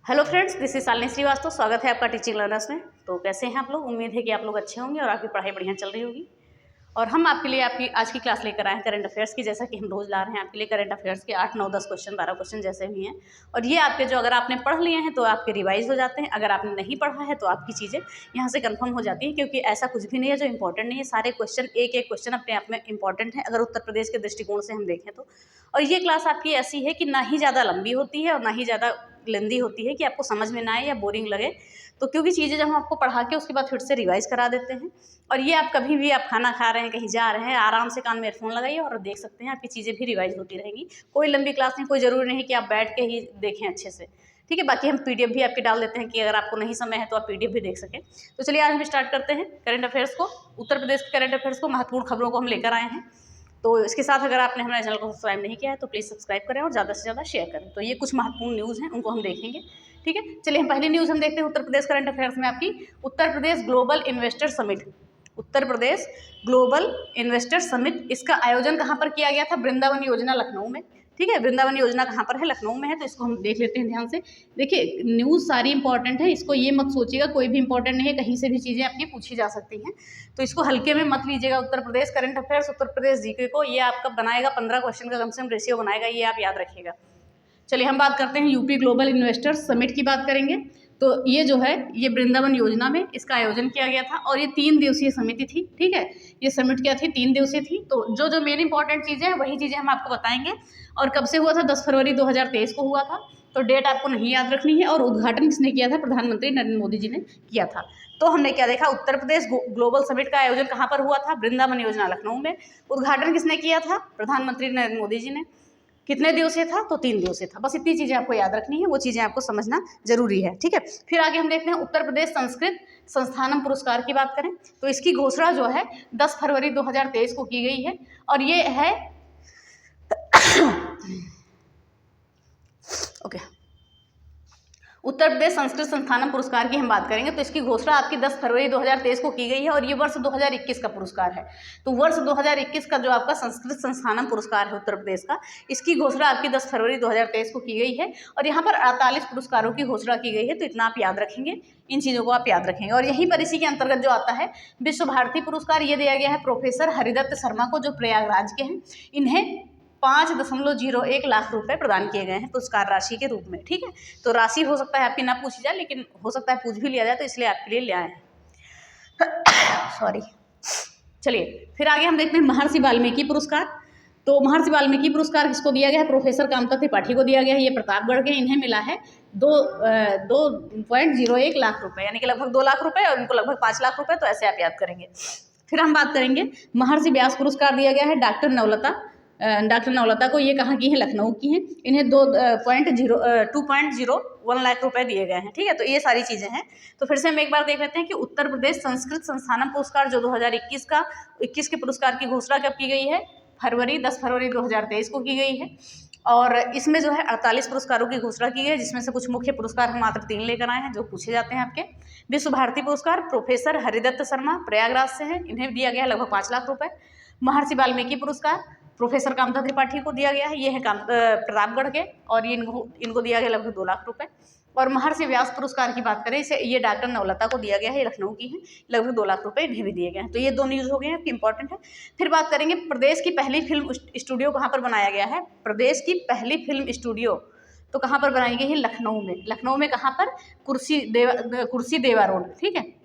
Hello friends, this is Shalini Shrivastava. स्वागत है आपका टीचिंग लर्नर्स में। तो कैसे हैं आप लोग? उम्मीद है कि आप लोग अच्छे होंगे और आपकी पढ़ाई बढ़िया चल रही होगी। और हम आपके लिए आपकी आज की क्लास लेकर आए हैं करंट अफेयर्स की। जैसा कि हम रोज ला रहे हैं आपके लिए करंट अफेयर्स के 8, 9, 10 क्वेश्चन, 12 क्वेश्चन जैसे भी हैं। और ये आपके जो अगर आपने पढ़ लिए हैं तो आपके रिवाइज हो जाते हैं, अगर आपने नहीं पढ़ा है तो आपकी चीज़ें यहाँ से कंफर्म हो जाती हैं, क्योंकि ऐसा कुछ भी नहीं है जो इंपॉर्टेंट नहीं है। सारे क्वेश्चन एक एक क्वेश्चन अपने आप में इंपॉर्टेंट है अगर उत्तर प्रदेश के दृष्टिकोण से हम देखें तो। और ये क्लास आपकी ऐसी है कि ना ही ज़्यादा लंबी होती है और ना ही ज़्यादा लेंदी होती है कि आपको समझ में ना आए या बोरिंग लगे। तो क्योंकि चीज़ें जब हम आपको पढ़ा के उसके बाद फिर से रिवाइज करा देते हैं। और ये आप कभी भी आप खाना खा रहे हैं, कहीं जा रहे हैं, आराम से कान में एयरफोन लगाइए और देख सकते हैं, आपकी चीज़ें भी रिवाइज होती रहेंगी। कोई लंबी क्लास नहीं, कोई ज़रूरी नहीं कि आप बैठ के ही देखें अच्छे से, ठीक है। बाकी हम पीडीएफ भी आपके डाल देते हैं कि अगर आपको नहीं समय है तो आप पीडीएफ भी देख सकें। तो चलिए आज हम स्टार्ट करते हैं करंट अफेयर्स को। उत्तर प्रदेश के करंट अफेयर्स को, महत्वपूर्ण खबरों को हम लेकर आए हैं। तो इसके साथ अगर आपने हमारे चैनल को सब्सक्राइब नहीं किया है तो प्लीज़ सब्सक्राइब करें और ज़्यादा से ज़्यादा शेयर करें। तो ये कुछ महत्वपूर्ण न्यूज़ हैं, उनको हम देखेंगे, ठीक है। चलिए हम पहली न्यूज़ हम देखते हैं उत्तर प्रदेश करंट अफेयर्स में आपकी। Uttar Pradesh global investor summit. Uttar Pradesh global investor summit, इसका आयोजन कहाँ पर किया गया था? वृंदावन योजना, लखनऊ में, ठीक है। वृंदावन योजना कहाँ पर है? लखनऊ में है। तो इसको हम देख लेते हैं ध्यान से। देखिए न्यूज़ सारी इंपॉर्टेंट है, इसको ये मत सोचिएगा कोई भी इंपॉर्टेंट नहीं है, कहीं से भी चीज़ें आपकी पूछी जा सकती हैं, तो इसको हल्के में मत लीजिएगा। Uttar Pradesh current affairs, Uttar Pradesh GK को ये आपका बनाएगा 15 क्वेश्चन का कम से कम रेशियो बनाएगा, ये आप याद रखिएगा। चलिए हम बात करते हैं यूपी ग्लोबल इन्वेस्टर्स समिट की बात करेंगे। तो ये जो है ये वृंदावन योजना में इसका आयोजन किया गया था और ये 3 दिवसीय समिति थी, ठीक है। ये समिट क्या थी? 3 दिवसीय थी। तो जो मेन इंपॉर्टेंट चीज़ें हैं वही चीज़ें हम आपको बताएंगे। और कब से हुआ था? 10 फरवरी 2023 को हुआ था। तो डेट आपको नहीं याद रखनी है। और उद्घाटन किसने किया था? प्रधानमंत्री नरेंद्र मोदी जी ने किया था। तो हमने क्या देखा? उत्तर प्रदेश ग्लोबल समिट का आयोजन कहाँ पर हुआ था? वृंदावन योजना, लखनऊ में। उद्घाटन किसने किया था? प्रधानमंत्री नरेंद्र मोदी जी ने। कितने दिवसीय था? तो 3 दिवसीय था। बस इतनी चीज़ें आपको याद रखनी है, वो चीज़ें आपको समझना जरूरी है, ठीक है। फिर आगे हम देखते हैं उत्तर प्रदेश संस्कृत संस्थानम पुरस्कार की बात करें तो इसकी घोषणा जो है 10 फरवरी 2023 को की गई है। और ये है ओके उत्तर प्रदेश संस्कृत संस्थानम पुरस्कार की हम बात करेंगे तो इसकी घोषणा आपकी 10 फरवरी 2023 को की गई है और ये वर्ष 2021 का पुरस्कार है। तो वर्ष 2021 का जो आपका संस्कृत संस्थानम पुरस्कार है उत्तर प्रदेश का, इसकी घोषणा आपकी 10 फरवरी 2023 को की गई है। और यहाँ पर 48 पुरस्कारों की घोषणा की गई है। तो इतना आप याद रखेंगे, इन चीज़ों को आप याद रखेंगे। और यहीं पर इसी के अंतर्गत जो आता है विश्व भारती पुरस्कार, ये दिया गया है प्रोफेसर हरिदत्त शर्मा को, जो प्रयागराज के हैं। इन्हें 5.01 लाख रुपए प्रदान किए गए हैं पुरस्कार राशि के रूप में, ठीक है। तो राशि हो सकता है आपकी ना पूछी जाए, लेकिन हो सकता है पूछ भी लिया जाए, तो इसलिए आपके लिए ले आए हैं। सॉरी। चलिए फिर आगे हम देखते हैं महर्षि वाल्मीकि पुरस्कार। तो महर्षि वाल्मीकि पुरस्कार किसको दिया गया है? प्रोफेसर कामता त्रिपाठी को दिया गया है। ये प्रतापगढ़ के, इन्हें मिला है 2.01 लाख रुपए, यानी कि लगभग 2 लाख रुपए, और इनको लगभग 5 लाख रुपए। तो ऐसे आप याद करेंगे। फिर हम बात करेंगे महर्षि व्यास पुरस्कार दिया गया है डॉक्टर नवलता को। ये कहाँ की हैं? लखनऊ की हैं। इन्हें 2.01 लाख रुपए दिए गए हैं, ठीक है। तो ये सारी चीज़ें हैं। तो फिर से हम एक बार देख लेते हैं कि उत्तर प्रदेश संस्कृत संस्थानम पुरस्कार जो 2021 के पुरस्कार की घोषणा कब की गई है? 10 फरवरी 2023 को की गई है। और इसमें जो है 48 पुरस्कारों की घोषणा की गई है, जिसमें से कुछ मुख्य पुरस्कार हम मात्र 3 लेकर आए हैं जो पूछे जाते हैं आपके। विश्व भारती पुरस्कार प्रोफेसर हरिदत्त शर्मा, प्रयागराज से हैं, इन्हें दिया गया है लगभग 5 लाख रुपए। महर्षि वाल्मीकि पुरस्कार प्रोफेसर कामता त्रिपाठी को दिया गया है, ये है प्रतापगढ़ के, और ये इनको दिया गया लगभग 2 लाख रुपए। और महर्षि व्यास पुरस्कार की बात करें, इसे ये डॉक्टर नवलता को दिया गया है, ये लखनऊ की है, लगभग 2 लाख रुपए इन्हें भी दिए गए हैं। तो ये 2 न्यूज़ हो गए हैं आपकी, इंपॉर्टेंट है। फिर बात करेंगे प्रदेश की पहली फिल्म स्टूडियो कहाँ पर बनाया गया है? प्रदेश की पहली फिल्म स्टूडियो तो कहाँ पर बनाई गई है? लखनऊ में। लखनऊ में कहाँ पर? कुर्सी देवा रोड, ठीक है,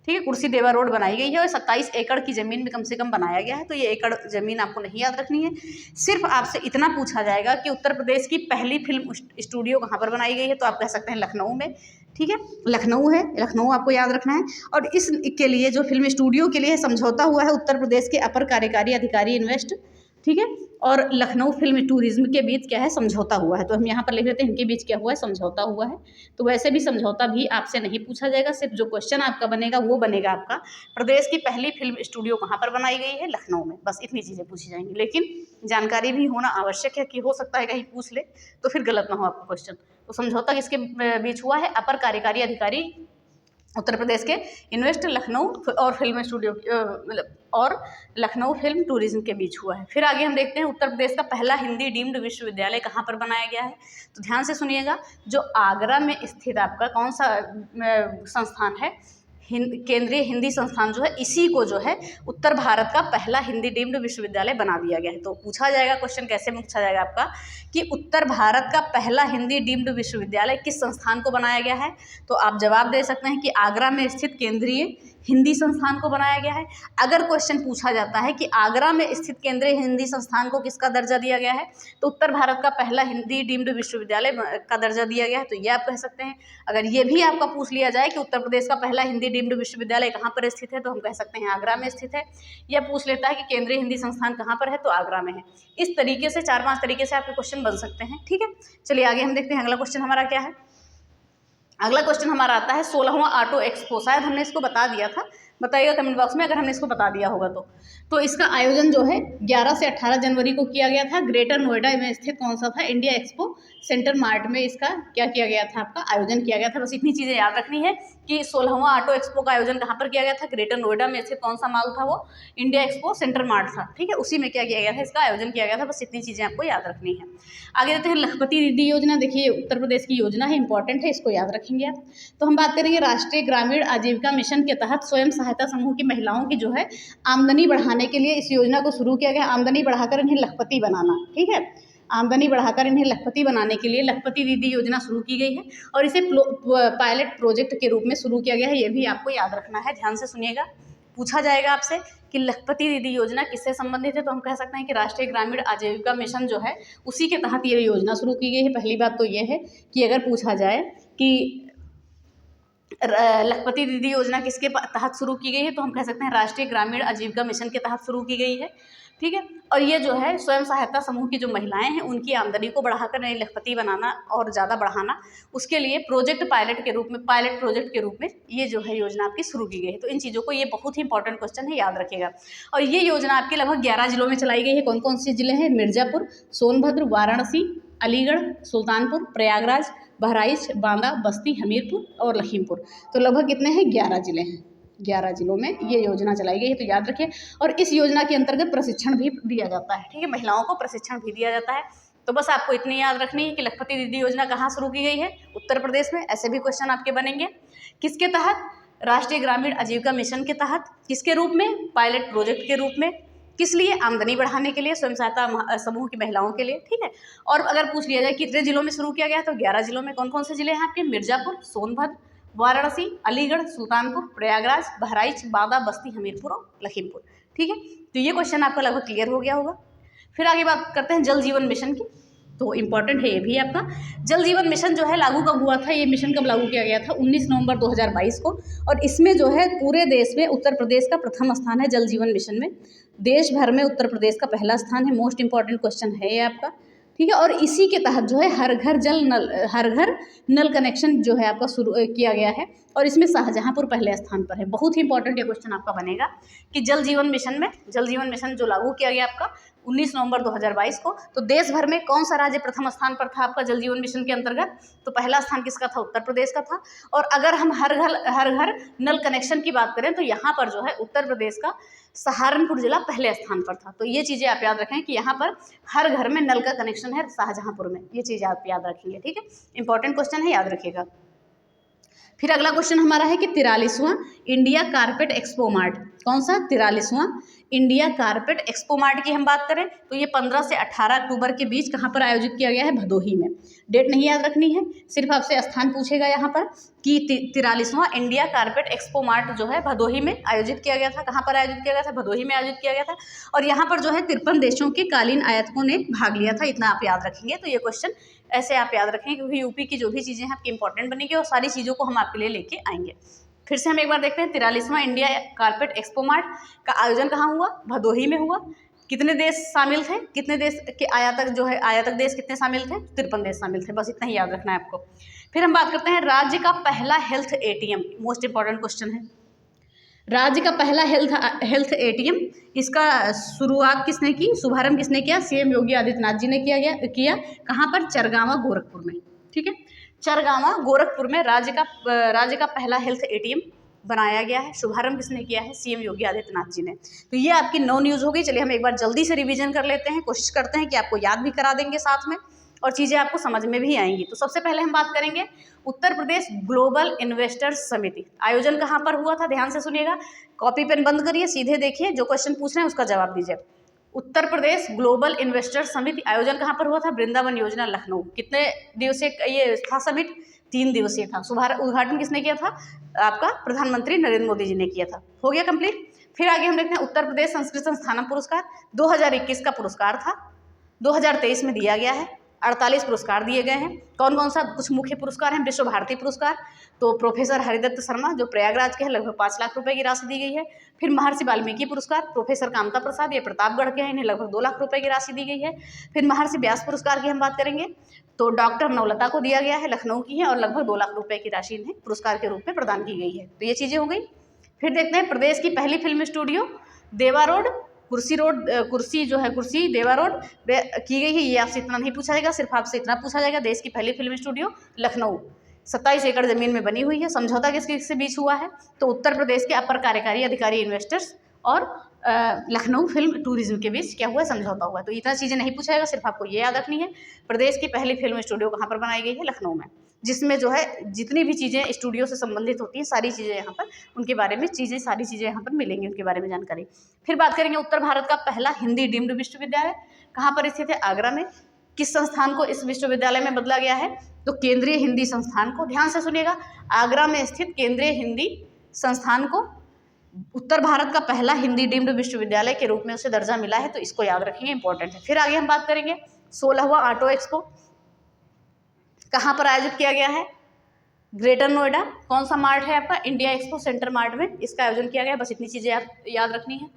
ठीक है। कुर्सी देवा रोड बनाई गई है और 27 एकड़ की ज़मीन में कम से कम बनाया गया है। तो ये एकड़ ज़मीन आपको नहीं याद रखनी है, सिर्फ आपसे इतना पूछा जाएगा कि उत्तर प्रदेश की पहली फिल्म स्टूडियो कहाँ पर बनाई गई है, तो आप कह सकते हैं लखनऊ में, ठीक है। लखनऊ है, लखनऊ आपको याद रखना है। और इसके लिए जो फिल्म स्टूडियो के लिए समझौता हुआ है उत्तर प्रदेश के अपर कार्यकारी अधिकारी इन्वेस्ट, ठीक है, और लखनऊ फिल्म टूरिज्म के बीच क्या है? समझौता हुआ है। तो हम यहाँ पर लिख लेते हैं इनके बीच क्या हुआ है? समझौता हुआ है। तो वैसे भी समझौता भी आपसे नहीं पूछा जाएगा, सिर्फ जो क्वेश्चन आपका बनेगा वो बनेगा आपका प्रदेश की पहली फिल्म स्टूडियो कहाँ पर बनाई गई है? लखनऊ में। बस इतनी चीज़ें पूछी जाएंगी, लेकिन जानकारी भी होना आवश्यक है कि हो सकता है कहीं पूछ ले तो फिर गलत ना हो आपका क्वेश्चन। तो समझौता किसके बीच हुआ है? अपर कार्यकारी अधिकारी उत्तर प्रदेश के इन्वेस्ट, लखनऊ और फिल्म स्टूडियो और लखनऊ फिल्म टूरिज्म के बीच हुआ है। फिर आगे हम देखते हैं उत्तर प्रदेश का पहला हिंदी डीम्ड विश्वविद्यालय कहाँ पर बनाया गया है। तो ध्यान से सुनिएगा, जो आगरा में स्थित आपका कौन सा संस्थान है, केंद्रीय हिंदी संस्थान जो है, इसी को जो है उत्तर भारत का पहला हिंदी डीम्ड विश्वविद्यालय बना दिया गया है। तो पूछा जाएगा क्वेश्चन, कैसे पूछा जाएगा आपका कि उत्तर भारत का पहला हिंदी डीम्ड विश्वविद्यालय किस संस्थान को बनाया गया है। तो आप जवाब दे सकते हैं कि आगरा में स्थित केंद्रीय हिंदी संस्थान को बनाया गया है। अगर क्वेश्चन पूछा जाता है कि आगरा में स्थित केंद्रीय हिंदी संस्थान को किसका दर्जा दिया गया है, तो उत्तर भारत का पहला हिंदी डीम्ड विश्वविद्यालय का दर्जा दिया गया है, तो ये आप कह सकते हैं। अगर ये भी आपका पूछ लिया जाए कि उत्तर प्रदेश का पहला हिंदी डीम्ड विश्वविद्यालय कहाँ पर स्थित है, तो हम कह सकते हैं आगरा में स्थित है। यह पूछ लेता है कि केंद्रीय हिंदी संस्थान कहाँ पर है, तो आगरा में है। इस तरीके से 4-5 तरीके से आपके क्वेश्चन बन सकते हैं। ठीक है, चलिए आगे हम देखते हैं अगला क्वेश्चन हमारा क्या है। अगला क्वेश्चन हमारा आता है 16वां ऑटो एक्सपो। शायद हमने इसको बता दिया था, बताइएगा कमेंट बॉक्स में अगर हमने इसको बता दिया होगा तो इसका आयोजन जो है 11 से 18 जनवरी को किया गया था। ग्रेटर नोएडा में स्थित कौन सा था, इंडिया एक्सपो सेंटर मार्ट में इसका क्या किया गया था, आपका आयोजन किया गया था। बस इतनी चीज़ें याद रखनी है कि 16वां ऑटो एक्सपो का आयोजन कहाँ पर किया गया था, ग्रेटर नोएडा में स्थित कौन सा मॉल था, वो इंडिया एक्सपो सेंटर मार्ट था। ठीक है, उसी में क्या किया गया था, इसका आयोजन किया गया था। बस इतनी चीज़ें आपको याद रखनी है। आगे देखते हैं लखपति दीदी योजना। देखिए उत्तर प्रदेश की योजना है, इंपॉर्टेंट है, इसको याद रखेंगे आप। तो हम बात करेंगे राष्ट्रीय ग्रामीण आजीविका मिशन के तहत स्वयं सहायता समूह की महिलाओं की जो है आमदनी बढ़ाने के लिए इस योजना को शुरू किया गया। आमदनी बढ़ाकर इन्हें लखपति बनाना, ठीक है, आमदनी बढ़ाकर इन्हें लखपति बनाने के लिए लखपति दीदी योजना शुरू की गई है और इसे पायलट प्रोजेक्ट के रूप में शुरू किया गया है। ये भी आपको याद रखना है, ध्यान से सुनिएगा। पूछा जाएगा आपसे कि लखपति दीदी योजना किससे संबंधित है, तो हम कह सकते हैं कि राष्ट्रीय ग्रामीण आजीविका मिशन जो है उसी के तहत ये योजना शुरू की गई है। पहली बात तो ये है कि अगर पूछा जाए कि लखपति दीदी योजना किसके तहत शुरू की गई है, तो हम कह सकते हैं राष्ट्रीय ग्रामीण आजीविका मिशन के तहत शुरू की गई है। ठीक है, और ये जो है स्वयं सहायता समूह की जो महिलाएं हैं उनकी आमदनी को बढ़ाकर नई लखपति बनाना और ज़्यादा बढ़ाना, उसके लिए पायलट प्रोजेक्ट के रूप में ये जो है योजना आपकी शुरू की गई है। तो इन चीज़ों को, ये बहुत ही इंपॉर्टेंट क्वेश्चन है, याद रखिएगा। और ये योजना आपकी लगभग 11 जिलों में चलाई गई है। कौन कौन से जिले हैं, मिर्ज़ापुर, सोनभद्र, वाराणसी, अलीगढ़, सुल्तानपुर, प्रयागराज, बहराइच, बांदा, बस्ती, हमीरपुर और लखीमपुर। तो लगभग कितने हैं, 11 जिले हैं। 11 जिलों में ये योजना चलाई गई है, तो याद रखिए। और इस योजना के अंतर्गत प्रशिक्षण भी दिया जाता है। ठीक है, महिलाओं को प्रशिक्षण भी दिया जाता है। तो बस आपको इतनी याद रखनी है कि लखपति दीदी योजना कहाँ शुरू की गई है, उत्तर प्रदेश में। ऐसे भी क्वेश्चन आपके बनेंगे। किसके तहत, राष्ट्रीय ग्रामीण आजीविका मिशन के तहत। किसके रूप में, पायलट प्रोजेक्ट के रूप में। किस लिए, आमदनी बढ़ाने के लिए, स्वयं सहायता समूह की महिलाओं के लिए। ठीक है, और अगर पूछ लिया जाए कितने जिलों में शुरू किया गया, तो 11 जिलों में। कौन कौन से जिले हैं आपके, मिर्ज़ापुर, सोनभद्र, वाराणसी, अलीगढ़, सुल्तानपुर, प्रयागराज, बहराइच, बांदा, बस्ती, हमीरपुर और लखीमपुर। ठीक है, तो ये क्वेश्चन आपका लगभग क्लियर हो गया होगा। फिर आगे बात करते हैं जल जीवन मिशन की। तो इम्पॉर्टेंट है ये भी आपका। जल जीवन मिशन जो है लागू कब हुआ था, ये मिशन कब लागू किया गया था, 19 नवंबर 2022 को। और इसमें जो है पूरे देश में उत्तर प्रदेश का प्रथम स्थान है जल जीवन मिशन में। देश भर में उत्तर प्रदेश का पहला स्थान है। मोस्ट इंपॉर्टेंट क्वेश्चन है ये आपका। ठीक है, और इसी के तहत जो है हर घर नल कनेक्शन जो है आपका शुरू किया गया है। और इसमें शाहजहाँपुर पहले स्थान पर है। बहुत ही इंपॉर्टेंट ये क्वेश्चन आपका बनेगा कि जल जीवन मिशन जो लागू किया गया आपका 19 नवंबर 2022 को, तो देश भर में कौन सा राज्य प्रथम स्थान पर था आपका जल जीवन मिशन के अंतर्गत, तो पहला स्थान किसका था, उत्तर प्रदेश का था। और अगर हम हर घर नल कनेक्शन की बात करें, तो यहाँ पर जो है उत्तर प्रदेश का सहारनपुर जिला पहले स्थान पर था। तो ये चीज़ें आप याद रखें कि यहाँ पर हर घर में नल का कनेक्शन है शाहजहाँपुर में। ये चीज़ें आप याद रखेंगे। ठीक है, इंपॉर्टेंट क्वेश्चन है, याद रखिएगा। फिर अगला क्वेश्चन हमारा है कि 43वां इंडिया कारपेट एक्सपो मार्ट। कौन सा, 43वां इंडिया कारपेट एक्सपो मार्ट की हम बात करें तो ये 15 से 18 अक्टूबर के बीच कहाँ पर आयोजित किया गया है, भदोही में। डेट नहीं याद रखनी है, सिर्फ आपसे स्थान पूछेगा यहाँ पर कि 43वां इंडिया कारपेट एक्सपो मार्ट जो है भदोही में आयोजित किया गया था। कहाँ पर आयोजित किया गया था, भदोही में आयोजित किया गया था। और यहाँ पर जो है 53 देशों के कालीन आयातकों ने भाग लिया था। इतना आप याद रखेंगे। तो ये क्वेश्चन ऐसे आप याद रखेंगे क्योंकि यूपी की जो भी चीज़ें हैं आपकी इंपॉर्टेंट बनेगी और सारी चीज़ों को हम आपके लिए लेके आएंगे। फिर से हम एक बार देखते हैं 43वां इंडिया कारपेट एक्सपो मार्ट का आयोजन कहाँ हुआ, भदोही में हुआ। कितने देश शामिल थे, कितने देश के आयातक जो है, आयातक देश कितने शामिल थे, 53 देश शामिल थे। बस इतना ही याद रखना है आपको। फिर हम बात करते हैं राज्य का पहला health ATM. Most important question है, राज्य का पहला हेल्थ एटीएम, इसका शुरुआत किसने की, शुभारंभ किसने किया, सीएम योगी आदित्यनाथ जी ने किया। कहाँ पर, चरगावा गोरखपुर में। ठीक है, चरगावा गोरखपुर में राज्य का पहला हेल्थ एटीएम बनाया गया है। शुभारंभ किसने किया है? सीएम योगी आदित्यनाथ जी ने। तो ये आपकी 9 न्यूज़ हो गई। चलिए हम एक बार जल्दी से रिवीजन कर लेते हैं, कोशिश करते हैं कि आपको याद भी करा देंगे साथ में और चीज़ें आपको समझ में भी आएंगी। तो सबसे पहले हम बात करेंगे उत्तर प्रदेश ग्लोबल इन्वेस्टर्स समिति। आयोजन कहाँ पर हुआ था? ध्यान से सुनिएगा, कॉपी पेन बंद करिए, सीधे देखिए, जो क्वेश्चन पूछ रहे हैं उसका जवाब दीजिए। उत्तर प्रदेश ग्लोबल इन्वेस्टर्स समिति आयोजन कहाँ पर हुआ था? वृंदावन योजना, लखनऊ। कितने दिवसीय ये था समिट? 3 दिवसीय था। उद्घाटन किसने किया था? आपका प्रधानमंत्री नरेंद्र मोदी जी ने किया था। हो गया कंप्लीट। फिर आगे हम देखते हैं उत्तर प्रदेश संस्कृत संस्थानम पुरस्कार 2021 का पुरस्कार था, 2023 में दिया गया है। 48 पुरस्कार दिए गए हैं। कौन कौन सा? कुछ मुख्य पुरस्कार हैं। विश्व भारती पुरस्कार, तो प्रोफेसर हरिदत्त शर्मा जो प्रयागराज के हैं, लगभग 5 लाख रुपए की राशि दी गई है। फिर महर्षि वाल्मीकि पुरस्कार, प्रोफेसर कामता प्रसाद, ये प्रतापगढ़ के हैं, इन्हें लगभग 2 लाख रुपए की राशि दी गई है। फिर महर्षि व्यास पुरस्कार की हम बात करेंगे तो डॉक्टर नवलता को दिया गया है, लखनऊ की है, और लगभग 2 लाख रुपए की राशि इन्हें पुरस्कार के रूप में प्रदान की गई है। तो ये चीज़ें हो गई। फिर देखते हैं प्रदेश की पहली फिल्म स्टूडियो देवा रोड कुर्सी देवा रोड की गई है। ये आपसे इतना नहीं पूछा जाएगा, सिर्फ आपसे इतना पूछा जाएगा, देश की पहली फिल्म स्टूडियो लखनऊ 27 एकड़ जमीन में बनी हुई है। समझौता किसके बीच हुआ है? तो उत्तर प्रदेश के अपर कार्यकारी अधिकारी इन्वेस्टर्स और लखनऊ फिल्म टूरिज्म के बीच क्या हुआ है? समझौता हुआ है। तो इतना चीज़ें नहीं पूछा जाएगा, सिर्फ आपको ये याद रखनी है। प्रदेश की पहली फिल्म स्टूडियो कहाँ पर बनाई गई है? लखनऊ में, जिसमें जो है जितनी भी चीज़ें स्टूडियो से संबंधित होती हैं सारी चीज़ें यहाँ पर उनके बारे में सारी चीज़ें यहाँ पर मिलेंगी, उनके बारे में जानकारी। फिर बात करेंगे उत्तर भारत का पहला हिंदी डीम्ड विश्वविद्यालय कहाँ पर स्थित है? आगरा में। किस संस्थान को इस विश्वविद्यालय में बदला गया है? तो केंद्रीय हिंदी संस्थान को। ध्यान से सुनिएगा, आगरा में स्थित केंद्रीय हिंदी संस्थान को उत्तर भारत का पहला हिंदी डीम्ड विश्वविद्यालय के रूप में उसे दर्जा मिला है। तो इसको याद रखेंगे, इंपॉर्टेंट है। फिर आगे हम बात करेंगे 16वां ऑटो एक्सपो कहाँ पर आयोजित किया गया है? ग्रेटर नोएडा। कौन सा मार्ट है आपका? इंडिया एक्सपो सेंटर मार्ट में इसका आयोजन किया गया है। बस इतनी चीज़ें आप याद रखनी है।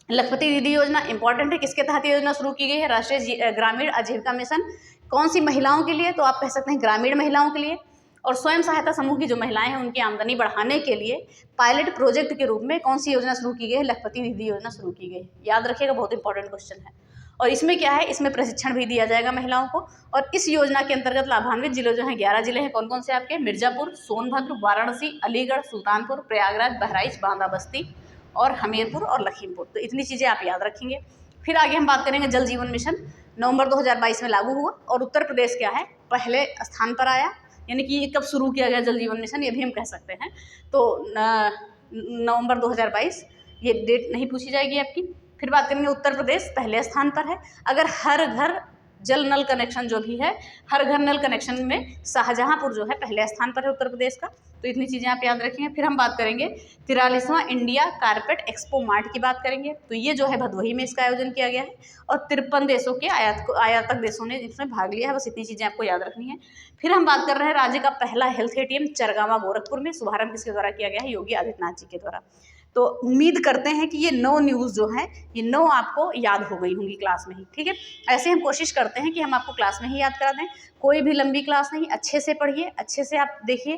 लखपति दीदी योजना इंपॉर्टेंट है। किसके तहत योजना शुरू की गई है? राष्ट्रीय ग्रामीण आजीविका मिशन। कौन सी महिलाओं के लिए? तो आप कह सकते हैं ग्रामीण महिलाओं के लिए। और स्वयं सहायता समूह की जो महिलाएं हैं उनकी आमदनी बढ़ाने के लिए पायलट प्रोजेक्ट के रूप में कौन सी योजना शुरू की गई है? लखपति दीदी योजना शुरू की गई। याद रखिएगा, बहुत इंपॉर्टेंट क्वेश्चन है। और इसमें क्या है? इसमें प्रशिक्षण भी दिया जाएगा महिलाओं को। और इस योजना के अंतर्गत लाभान्वित जिले जो हैं 11 जिले हैं। कौन कौन से आपके? मिर्जापुर, सोनभद्र, वाराणसी, अलीगढ़, सुल्तानपुर, प्रयागराज, बहराइच, बांदा बस्ती और हमीरपुर और लखीमपुर। तो इतनी चीज़ें आप याद रखेंगे। फिर आगे हम बात करेंगे जल जीवन मिशन नवंबर 2022 में लागू हुआ और उत्तर प्रदेश क्या है? पहले स्थान पर आया। यानी कि ये कब शुरू किया गया जल जीवन मिशन, ये भी हम कह सकते हैं। तो नवंबर 2022, ये डेट नहीं पूछी जाएगी आपकी। फिर बात करेंगे उत्तर प्रदेश पहले स्थान पर है। अगर हर घर जल नल कनेक्शन जो भी है, हर घर नल कनेक्शन में शाहजहांपुर जो है पहले स्थान पर है उत्तर प्रदेश का। तो इतनी चीज़ें आप याद रखेंगे। फिर हम बात करेंगे 43वां इंडिया कारपेट एक्सपो मार्ट की बात करेंगे। तो ये जो है भदोही में इसका आयोजन किया गया है और 53 देशों के आयातक देशों ने इसमें भाग लिया है। बस इतनी चीज़ें आपको याद रखनी है। फिर हम बात कर रहे हैं राज्य का पहला हेल्थ एटीएम चरगावा गोरखपुर में। शुभारंभ किसके द्वारा किया गया है? योगी आदित्यनाथ जी के द्वारा। तो उम्मीद करते हैं कि ये 9 न्यूज़ जो है ये 9 आपको याद हो गई होंगी क्लास में ही। ठीक है, ऐसे हम कोशिश करते हैं कि हम आपको क्लास में ही याद करा दें। कोई भी लंबी क्लास नहीं, अच्छे से पढ़िए, अच्छे से आप देखिए,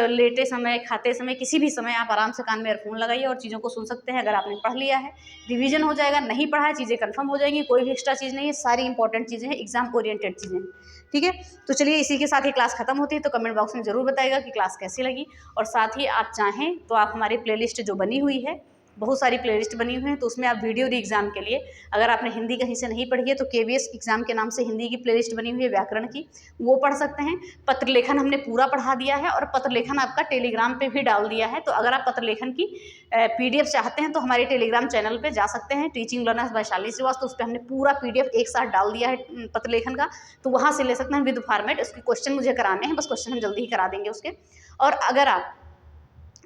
लेटे समय, खाते समय, किसी भी समय आप आराम से कान में ईयरफोन लगाइए और चीज़ों को सुन सकते हैं। अगर आपने पढ़ लिया है, रिवीजन हो जाएगा। नहीं पढ़ा है, चीज़ें कंफर्म हो जाएंगी। कोई भी एक्स्ट्रा चीज़ नहीं है, सारी इंपॉर्टेंट चीज़ें हैं, एग्जाम ओरिएंटेड चीज़ें हैं। ठीक है, तो चलिए इसी के साथ ही क्लास खत्म होती है। तो कमेंट बॉक्स में ज़रूर बताइएगा कि क्लास कैसी लगी। और साथ ही आप चाहें तो आप हमारी प्लेलिस्ट जो बनी हुई है, बहुत सारी प्लेलिस्ट बनी हुई है, तो उसमें आप वीडियो री एग्जाम के लिए, अगर आपने हिंदी कहीं से नहीं पढ़ी है तो KVS एग्जाम के नाम से हिंदी की प्लेलिस्ट बनी हुई है व्याकरण की, वो पढ़ सकते हैं। पत्र लेखन हमने पूरा पढ़ा दिया है और पत्र लेखन आपका टेलीग्राम पे भी डाल दिया है। तो अगर आप पत्र लेखन की PDF चाहते हैं तो हमारे टेलीग्राम चैनल पे जा सकते हैं, teaching learners by Shalini Shrivastava. उस पर हमने पूरा PDF एक साथ डाल दिया है पत्र लेखन का, तो वहाँ से ले सकते हैं विद फॉर्मेट। उसके क्वेश्चन मुझे कराने हैं, बस क्वेश्चन हम जल्दी ही करा देंगे उसके। और अगर आप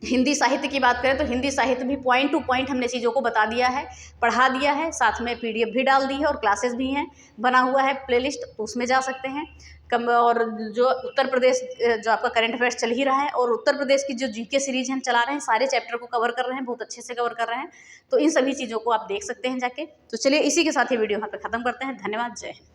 हिंदी साहित्य की बात करें तो हिंदी साहित्य भी पॉइंट टू पॉइंट हमने चीज़ों को बता दिया है, पढ़ा दिया है, साथ में PDF भी डाल दी है और क्लासेस भी हैं, बना हुआ है प्लेलिस्ट, तो उसमें जा सकते हैं। और जो उत्तर प्रदेश जो आपका करंट अफेयर्स चल ही रहा है और उत्तर प्रदेश की जो GK सीरीज हम चला रहे हैं, सारे चैप्टर को कवर कर रहे हैं, बहुत अच्छे से कवर कर रहे हैं। तो इन सभी चीज़ों को आप देख सकते हैं जाके। तो चलिए इसी के साथ ये वीडियो यहाँ पे ख़त्म करते हैं। धन्यवाद, जय हिंद।